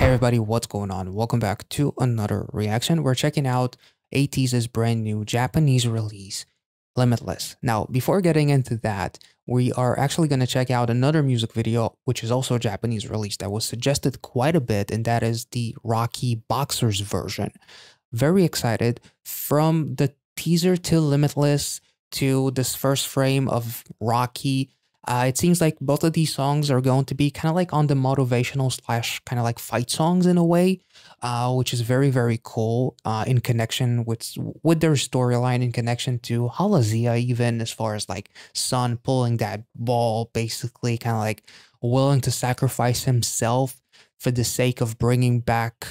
everybody, what's going on? Welcome back to another reaction. We're checking out ATEEZ's brand new Japanese release, Limitless. Now, before getting into that, we are actually going to check out another music video, which is also a Japanese release that was suggested quite a bit, and that is the Rocky Boxers version. Very excited. From the teaser to Limitless to this first frame of Rocky, it seems like both of these songs are going to be kind of like on the motivational slash kind of like fight songs in a way, which is very, very cool in connection with their storyline, in connection to Halazia, even as far as like Sun pulling that ball, basically kind of like willing to sacrifice himself for the sake of bringing back,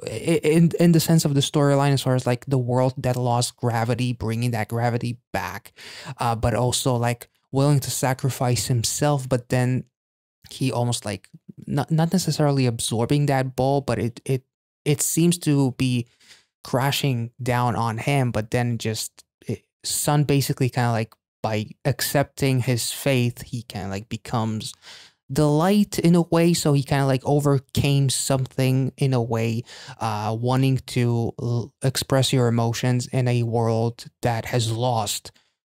in the sense of the storyline, as far as like the world that lost gravity, bringing that gravity back, but also like willing to sacrifice himself, but then he almost like not necessarily absorbing that ball, but it seems to be crashing down on him, but then just Sun basically kind of like by accepting his faith, he kind of like becomes the light in a way, so he kind of like overcame something in a way, wanting to express your emotions in a world that has lost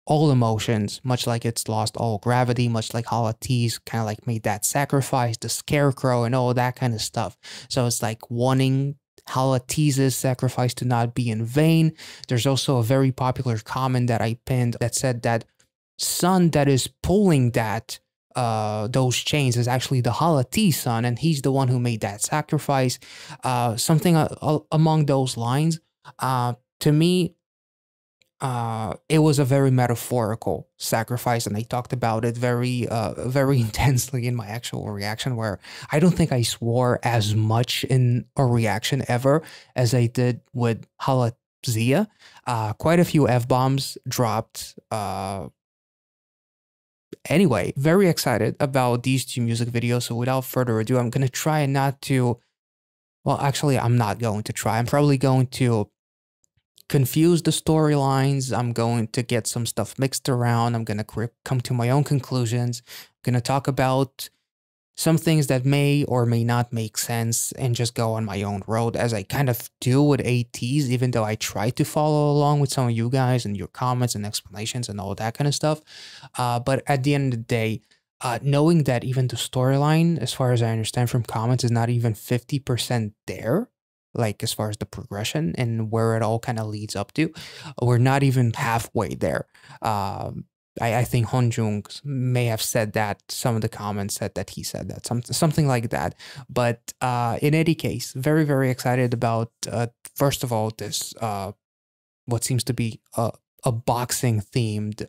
all emotions, much like it's lost all gravity, much like how ATEEZ kind of like made that sacrifice, the scarecrow and all that kind of stuff. So it's like wanting how ATEEZ's sacrifice to not be in vain. There's also a very popular comment that I pinned that said that Sun that is pulling that those chains is actually the ATEEZ Sun, and he's the one who made that sacrifice. Something among those lines. To me, it was a very metaphorical sacrifice, and I talked about it very intensely in my actual reaction, where I don't think I swore as much in a reaction ever as I did with Halazia. Quite a few F-bombs dropped. Anyway, very excited about these two music videos, so without further ado, I'm going to try not to, well, actually, I'm not going to try. I'm probably going to confuse the storylines. I'm going to get some stuff mixed around. I'm going to come to my own conclusions. I'm going to talk about some things that may or may not make sense and just go on my own road, as I kind of do with ATEEZ, even though I try to follow along with some of you guys and your comments and explanations and all that kind of stuff. But at the end of the day, knowing that even the storyline, as far as I understand from comments, is not even 50% there, like as far as the progression and where it all kind of leads up to, we're not even halfway there. I think Honjung may have said that. Some of the comments said that he said that, something like that. But in any case, very, very excited about, first of all, this, what seems to be a boxing themed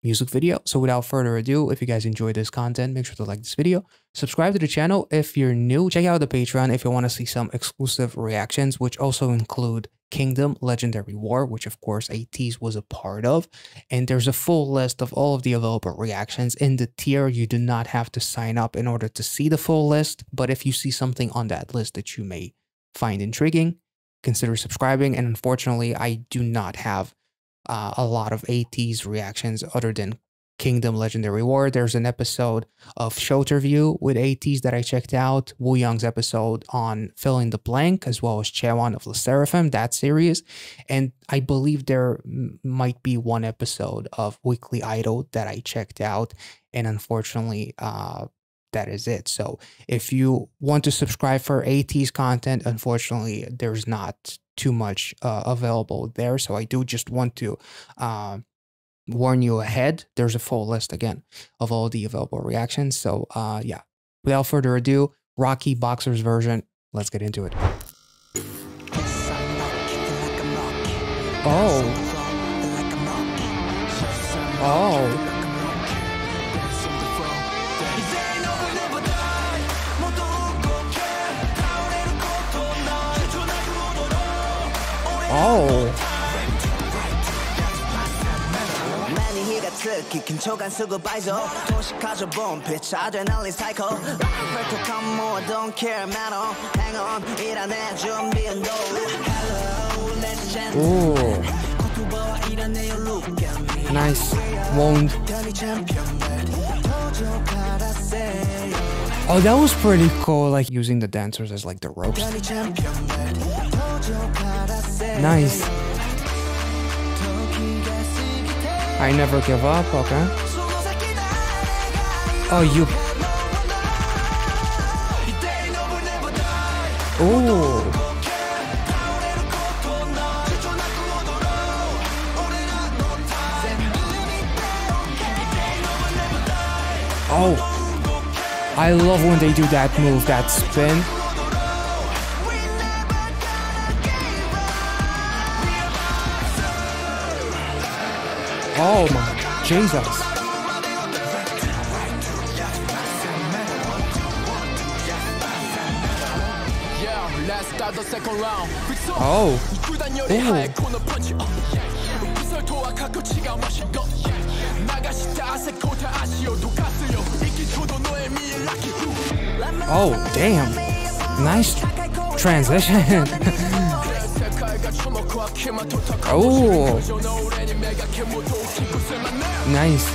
music video. So without further ado, if you guys enjoy this content, make sure to like this video, subscribe to the channel if you're new, check out the Patreon if you want to see some exclusive reactions, which also include Kingdom Legendary War, which of course ATEEZ was a part of, and there's a full list of all of the available reactions in the tier. You do not have to sign up in order to see the full list, but if you see something on that list that you may find intriguing, consider subscribing. And unfortunately, I do not have a lot of ATEEZ reactions other than Kingdom Legendary War. There's an episode of Shoterview with ATEEZ that I checked out, Woo Young's episode on Fill in the Blank, as well as Chewan of Le Seraphim, that series. And I believe there might be one episode of Weekly Idol that I checked out, and unfortunately, that is it. So if you want to subscribe for ATEEZ content, unfortunately, there's not too much available there. So I do just want to warn you ahead. There's a full list again of all the available reactions. So yeah, without further ado, Rocky Boxers version, let's get into it. Oh. Oh. Ooh. Nice. Wound. Oh, that was pretty cool, like using the dancers as like the ropes. Nice. I never give up, okay. Oh, you... Ooh. Oh. I love when they do that move, that spin. Oh my Jesus. Oh. Oh, damn. Nice transition. Oh. Nice.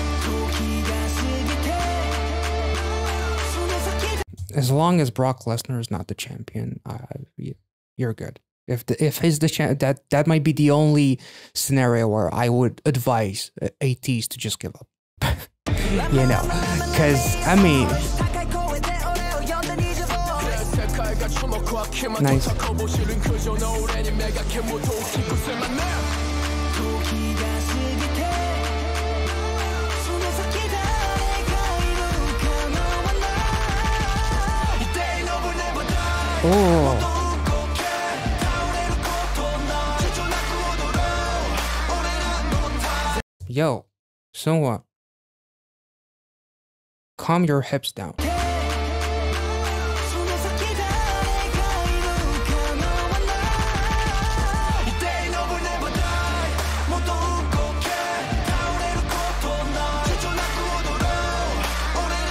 As long as Brock Lesnar is not the champion, you're good. If he's the champ, that might be the only scenario where I would advise ATEEZ to just give up. You know, because I mean, nice. Oh. Yo, so what? Calm your hips down.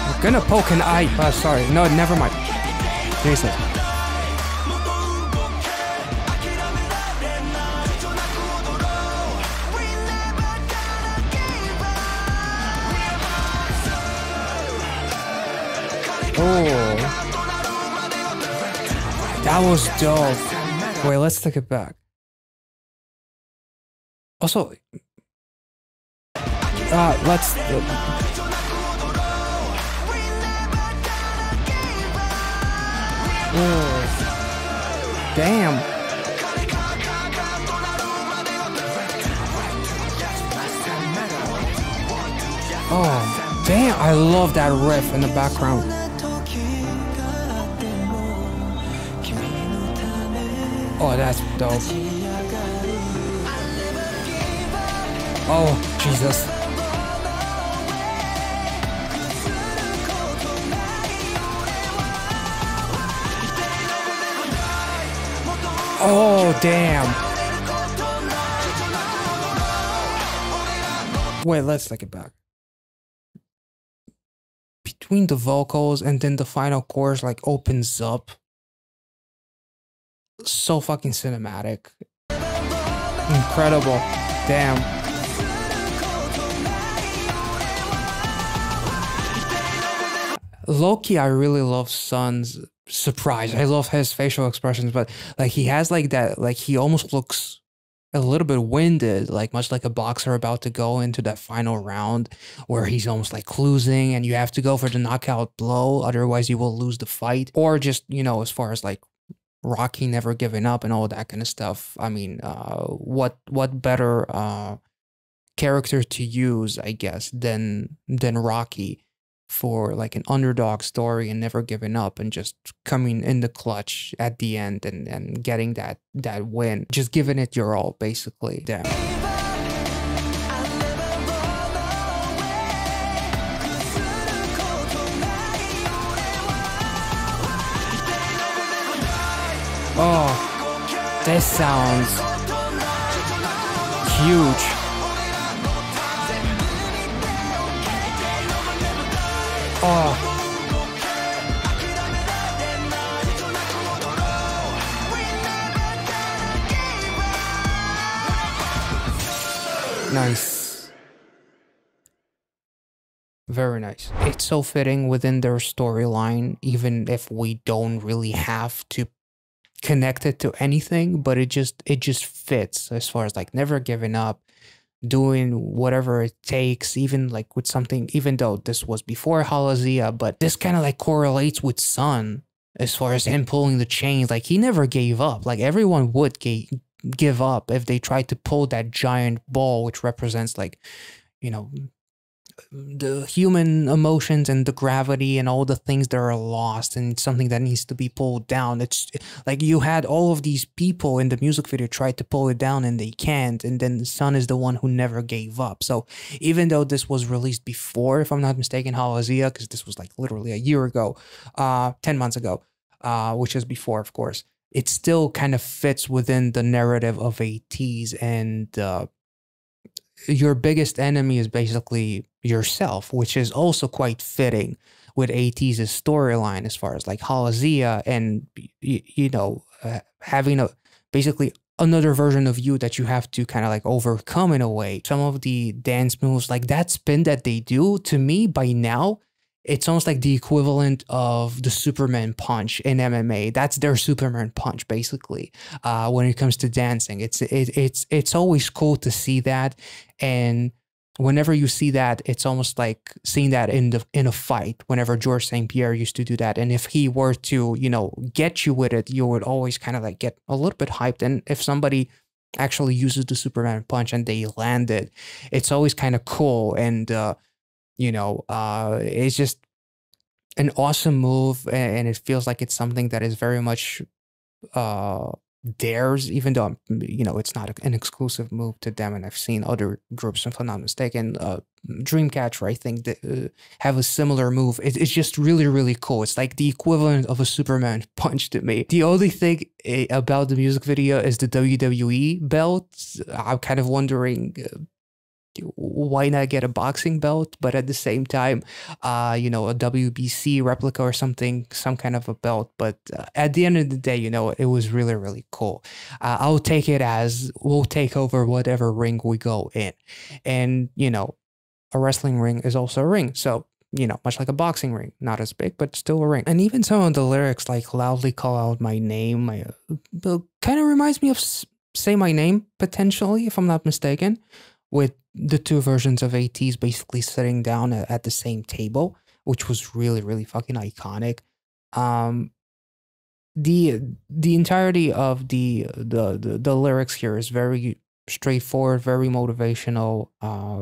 I'm gonna poke an eye. Sorry. No, never mind. Seriously. Oh, that was dope. Wait, let's take it back. Also, let's. Oh, damn. Oh, damn. I love that riff in the background. Oh, that's dope. Oh, Jesus. Oh, damn. Wait, let's take it back. Between the vocals and then the final chorus like opens up. So fucking cinematic. Incredible. Damn. Low-key, I really love Sun's surprise. I love his facial expressions, but like he has like that, like he almost looks a little bit winded, like much like a boxer about to go into that final round where he's almost like losing and you have to go for the knockout blow, otherwise you will lose the fight. Or just, you know, as far as like Rocky never giving up and all that kind of stuff. I mean, what better character to use, I guess, than Rocky for like an underdog story and never giving up and just coming in the clutch at the end and getting that win, just giving it your all, basically. Damn. Oh, this sounds huge. Oh. Nice. Very nice. It's so fitting within their storyline, even if we don't really have to connect it to anything, but it just fits as far as like never giving up, doing whatever it takes, even like with something, even though this was before Halazia, but this kind of like correlates with Sun as far as him pulling the chains. Like he never gave up. Like everyone would give up if they tried to pull that giant ball, which represents like, you know, the human emotions and the gravity and all the things that are lost and something that needs to be pulled down. It's like you had all of these people in the music video try to pull it down and they can't, and then the Sun is the one who never gave up. So even though this was released before, if I'm not mistaken, Halazia, because this was like literally a year ago, 10 months ago, which is before, of course, it still kind of fits within the narrative of ATEEZ, and your biggest enemy is basically yourself, which is also quite fitting with ATEEZ's storyline as far as like Halazia and, you know, having basically another version of you that you have to kind of like overcome in a way. Some of the dance moves, like that spin that they do, to me by now, it's almost like the equivalent of the Superman punch in MMA. That's their Superman punch, basically. When it comes to dancing, it's always cool to see that, and whenever you see that, it's almost like seeing that in a fight. Whenever George St. Pierre used to do that, and if he were to, you know, get you with it, you would always kind of like get a little bit hyped. And if somebody actually uses the Superman punch and they land it, it's always kind of cool. And you know, it's just an awesome move, and it feels like it's something that is very much theirs, even though, you know, it's not an exclusive move to them. And I've seen other groups, if I'm not mistaken, Dreamcatcher, I think, that have a similar move. It's just really, really cool. It's like the equivalent of a Superman punch to me. The only thing about the music video is the WWE belt. I'm kind of wondering, why not get a boxing belt? But at the same time, you know, a WBC replica or something, some kind of a belt. But at the end of the day, you know, it was really, really cool. I'll take it as we'll take over whatever ring we go in. And, you know, a wrestling ring is also a ring. So, you know, much like a boxing ring, not as big, but still a ring. And even some of the lyrics, like loudly call out my name, kind of reminds me of Say My Name, potentially, if I'm not mistaken, with the two versions of ATEEZ basically sitting down at the same table, which was really, really fucking iconic. The entirety of the lyrics here is very straightforward, very motivational,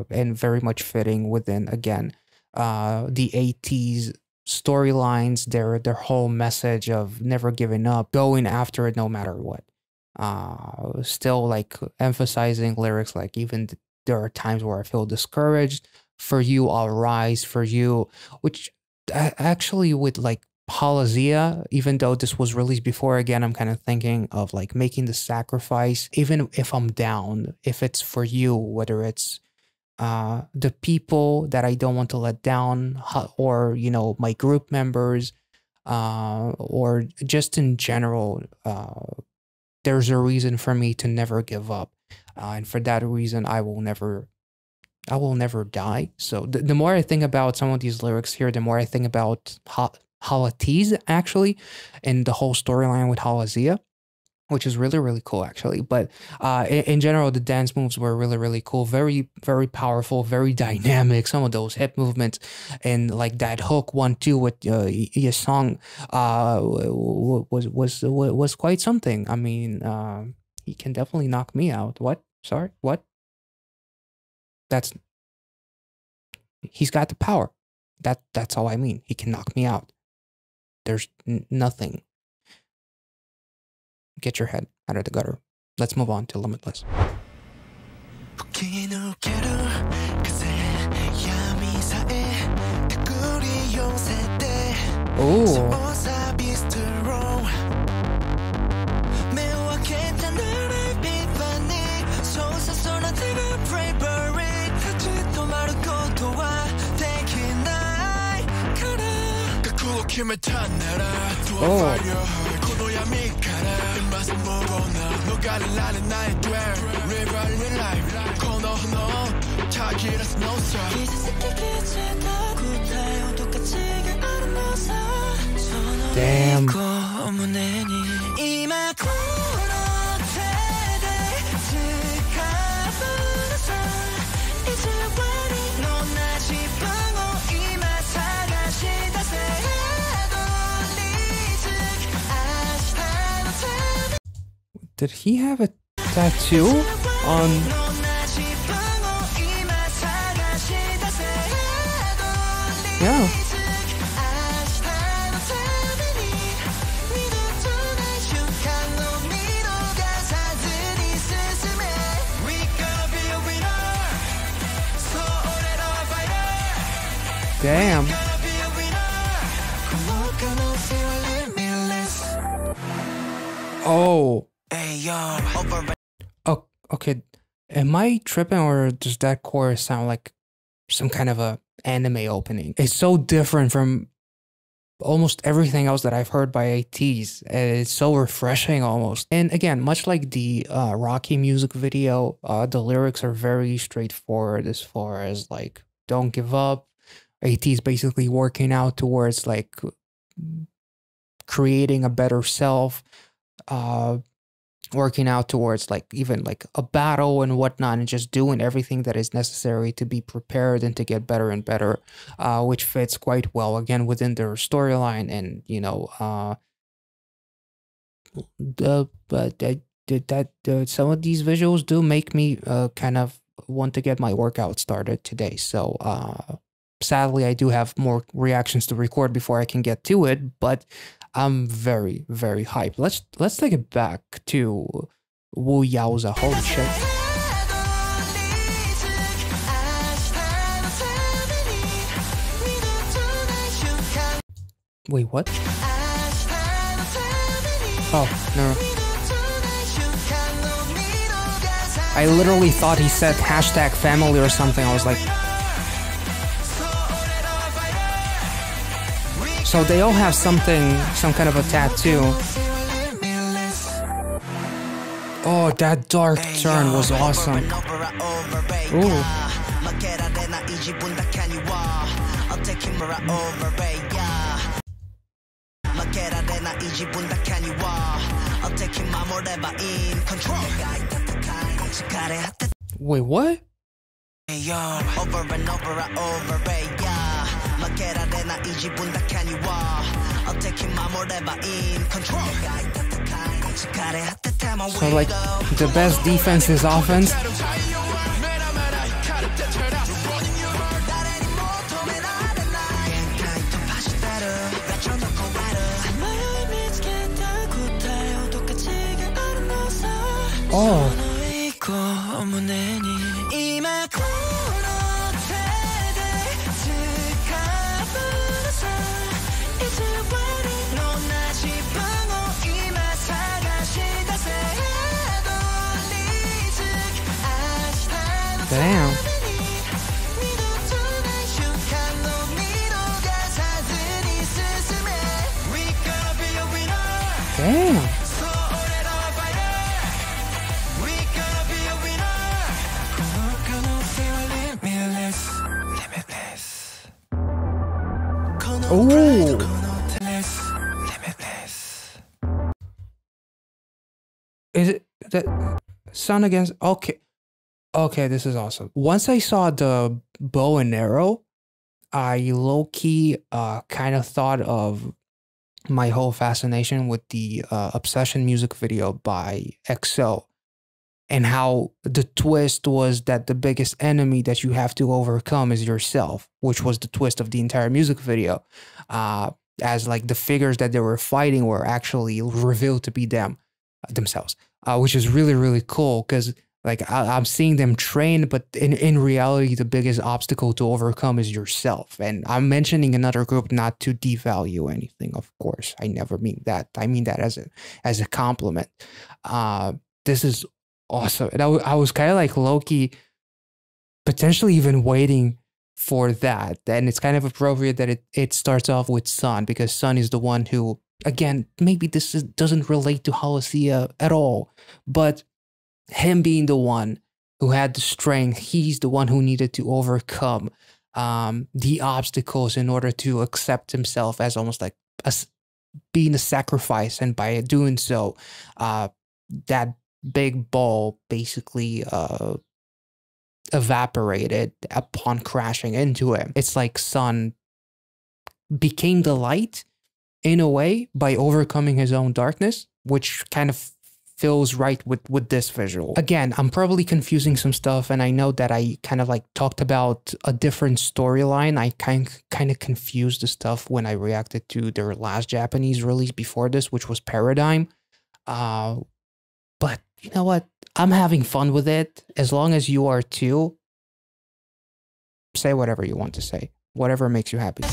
and very much fitting within, again, the ATEEZ storylines, their whole message of never giving up, going after it no matter what. Still like emphasizing lyrics like, even there are times where I feel discouraged. For you, I'll rise. For you, which actually with like Halazia, even though this was released before, again, I'm kind of thinking of like making the sacrifice, even if I'm down, if it's for you, whether it's the people that I don't want to let down, or, you know, my group members, or just in general, there's a reason for me to never give up. And for that reason, I will never die. So the more I think about some of these lyrics here, the more I think about ATEEZ, actually, and the whole storyline with Halazia, which is really, really cool, actually. But in general, the dance moves were really, really cool. Very, very powerful, very dynamic. Some of those hip movements and like that hook 1-2 with your song was quite something. I mean, he can definitely knock me out. What? Sorry, what? He's got the power. That's all I mean. He can knock me out. There's nothing. Get your head out of the gutter. Let's move on to Limitless. Oh. Oh. Damn. Did he have a tattoo on? Yeah. Damn. Oh. Oh, okay. Am I tripping, or does that chorus sound like some kind of a anime opening? It's so different from almost everything else that I've heard by ATEEZ. It's so refreshing almost. And again, much like the Rocky music video, the lyrics are very straightforward as far as like, don't give up. ATEEZ basically working out towards like creating a better self, working out towards like even like a battle and whatnot, and just doing everything that is necessary to be prepared and to get better and better, which fits quite well again within their storyline. And you know, some of these visuals do make me kind of want to get my workout started today. So sadly, I do have more reactions to record before I can get to it, but I'm very, very hyped. Let's take it back to Wu Yaoza. Holy shit. Wait, what? Oh, no. I literally thought he said hashtag family or something. I was like... So they all have something, some kind of a tattoo. Oh, that dark turn was awesome. Ooh. Wait, what? So like the best defense is offense. Oh. Damn. Damn. Ooh. Is it that Sun against? Okay. Okay, this is awesome. Once I saw the bow and arrow, I low-key kind of thought of my whole fascination with the Obsession music video by EXO, and how the twist was that the biggest enemy that you have to overcome is yourself, which was the twist of the entire music video, as like the figures that they were fighting were actually revealed to be themselves, which is really, really cool, because like I'm seeing them train, but in reality, the biggest obstacle to overcome is yourself. And I'm mentioning another group not to devalue anything, of course. I never mean that. I mean that as a compliment. This is awesome. And I was kind of like low-key, potentially even waiting for that. And it's kind of appropriate that it starts off with Sun, because Sun is the one who again, maybe doesn't relate to Halcyon at all, but him being the one who had the strength, he's the one who needed to overcome the obstacles in order to accept himself as almost like being a sacrifice. And by doing so, that big ball basically evaporated upon crashing into him. It's like Sun became the light in a way by overcoming his own darkness, which kind of feels right with this visual. Again, I'm probably confusing some stuff, and I know that I kind of like talked about a different storyline. I kind of confused the stuff when I reacted to their last Japanese release before this, which was Paradigm. But you know what? I'm having fun with it. As long as you are too, say whatever you want to say. Whatever makes you happy.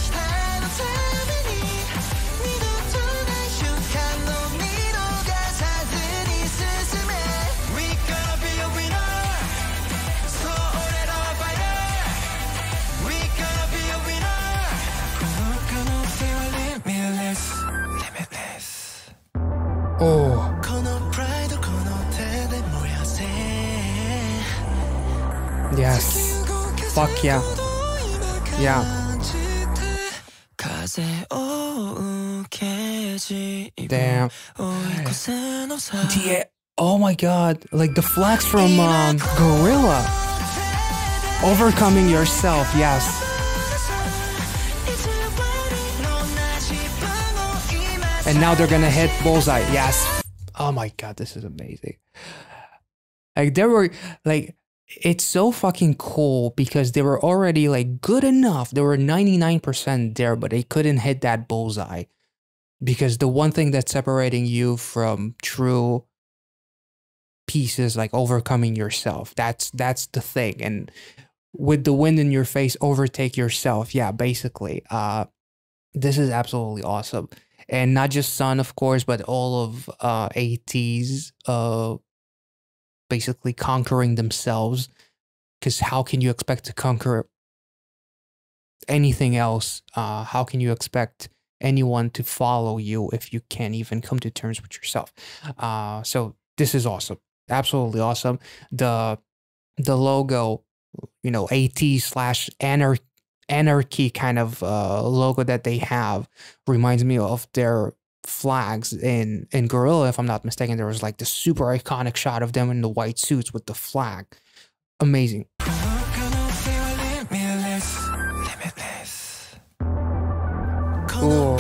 Oh. Yes. Fuck yeah. Yeah. Damn. Yeah. Oh my god. Like the flags from Gorilla. Overcoming yourself. Yes. And now they're gonna hit bullseye. Yes. Oh my god, this is amazing. Like there were like, it's so fucking cool because they were already like good enough. They were 99% there, but they couldn't hit that bullseye. Because the one thing that's separating you from true peace is like overcoming yourself. That's the thing. And with the wind in your face, overtake yourself. Yeah, basically. This is absolutely awesome. And not just Sun, of course, but all of ATEEZ basically conquering themselves. Because how can you expect to conquer anything else? How can you expect anyone to follow you if you can't even come to terms with yourself? So this is awesome. Absolutely awesome. The logo, you know, ATEEZ/anarchy kind of logo that they have reminds me of their flags in Gorilla. If I'm not mistaken, there was like the super iconic shot of them in the white suits with the flag. Amazing. Ooh.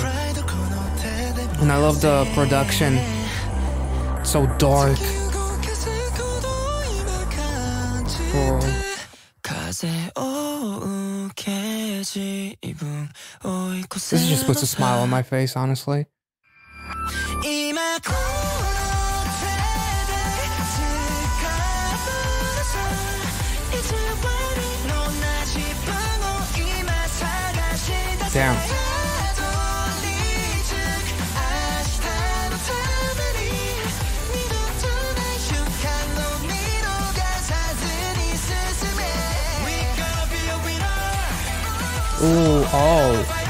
And I love the production. So dark. Ooh. This just puts a smile on my face, honestly. Damn. Ooh, oh.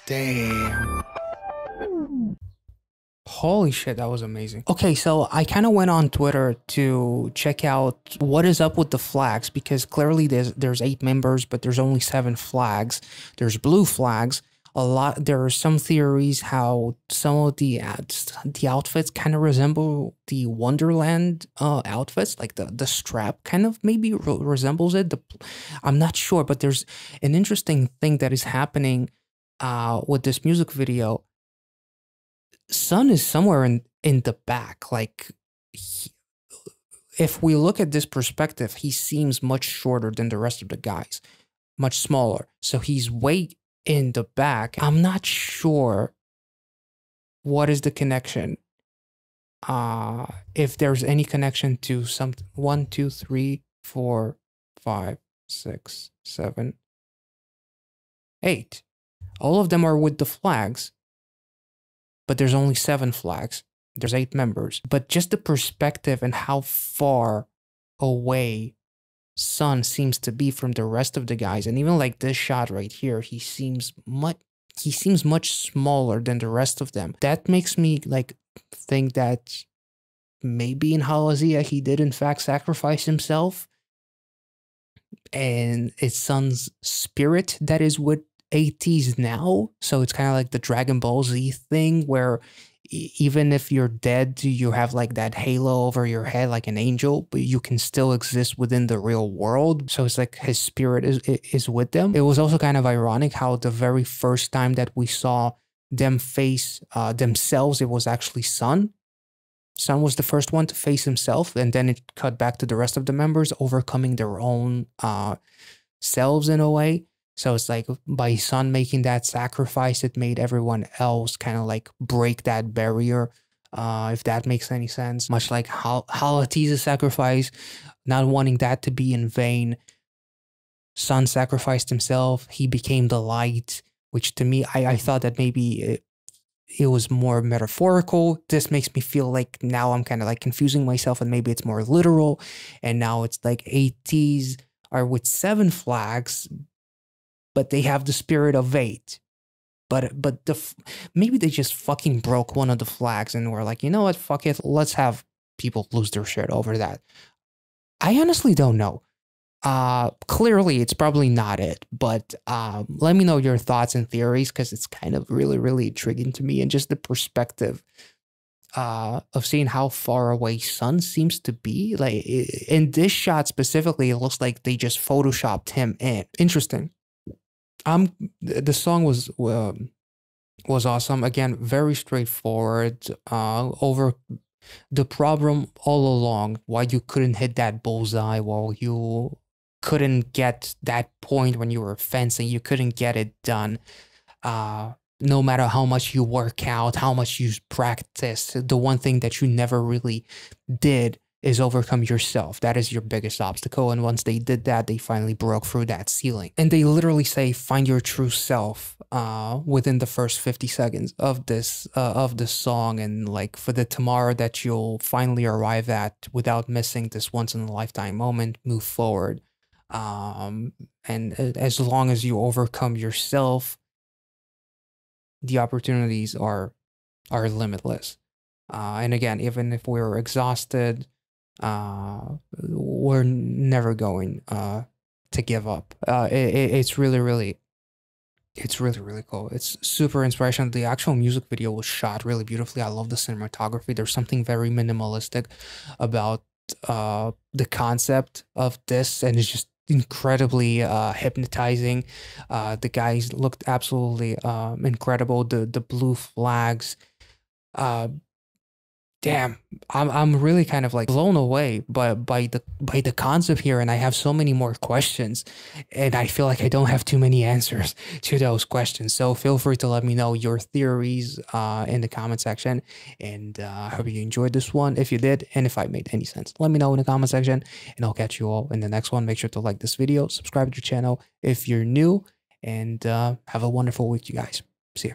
Damn. Holy shit, that was amazing. Okay, so I kind of went on Twitter to check out what is up with the flags, because clearly there's 8 members, but there's only 7 flags. There's blue flags. There are some theories how some of the outfits kind of resemble the Wonderland outfits, like the strap kind of maybe resembles it. I'm not sure, but there's an interesting thing that is happening with this music video. Sun is somewhere in the back. Like, if we look at this perspective, he seems much shorter than the rest of the guys, much smaller. So he's way in the back. I'm not sure what is the connection. If there's any connection to some 1, 2, 3, 4, 5, 6, 7, 8. All of them are with the flags, but there's only 7 flags. There's 8 members. But just the perspective and how far away Sun seems to be from the rest of the guys, and even like this shot right here, he seems much smaller than the rest of them. That makes me like think that maybe in Halazia he did in fact sacrifice himself, and it's Sun's spirit that is with ATEEZ now. So it's kind of like the Dragon Ball Z thing where even if you're dead, you have like that halo over your head like an angel, but you can still exist within the real world. So it's like his spirit is with them. It was also kind of ironic how the very first time that we saw them face themselves, it was actually Sun. Sun was the first one to face himself, and then it cut back to the rest of the members overcoming their own selves in a way. So it's like by Sun making that sacrifice, it made everyone else kind of like break that barrier, if that makes any sense. Much like how ATEEZ's sacrifice, not wanting that to be in vain, Sun sacrificed himself. He became the light, which to me, I thought that maybe it was more metaphorical. This makes me feel like now I'm kind of like confusing myself and maybe it's more literal. And now it's like ATEEZ are with 7 flags, but they have the spirit of 8. But maybe they just fucking broke one of the flags and were like, you know what, fuck it, let's have people lose their shit over that. I honestly don't know. Clearly it's probably not it, but let me know your thoughts and theories, because it's kind of really intriguing to me, and just the perspective of seeing how far away Sun seems to be. Like in this shot specifically, it looks like they just photoshopped him in. Interesting. The song was awesome. Again, very straightforward. Over the problem all along, why you couldn't hit that bullseye, while you couldn't get that point when you were fencing, you couldn't get it done. No matter how much you work out, how much you practice, the one thing that you never really did is overcome yourself. That is your biggest obstacle. And once they did that, they finally broke through that ceiling. And they literally say, find your true self within the first 50 seconds of this song. And like for the tomorrow that you'll finally arrive at without missing this once in a lifetime moment, move forward. And as long as you overcome yourself, the opportunities are limitless. And again, even if we're exhausted, we're never going to give up. It's really cool. It's super inspirational. The actual music video was shot really beautifully. I love the cinematography. There's something very minimalistic about the concept of this, and it's just incredibly hypnotizing. The guys looked absolutely incredible. The blue flags, damn, I'm really kind of like blown away by the concept here, and I have so many more questions, and I feel like I don't have too many answers to those questions. So feel free to let me know your theories in the comment section, and I hope you enjoyed this one. If you did, and if I made any sense, let me know in the comment section, and I'll catch you all in the next one. Make sure to like this video, subscribe to the channel if you're new, and have a wonderful week, you guys. See ya.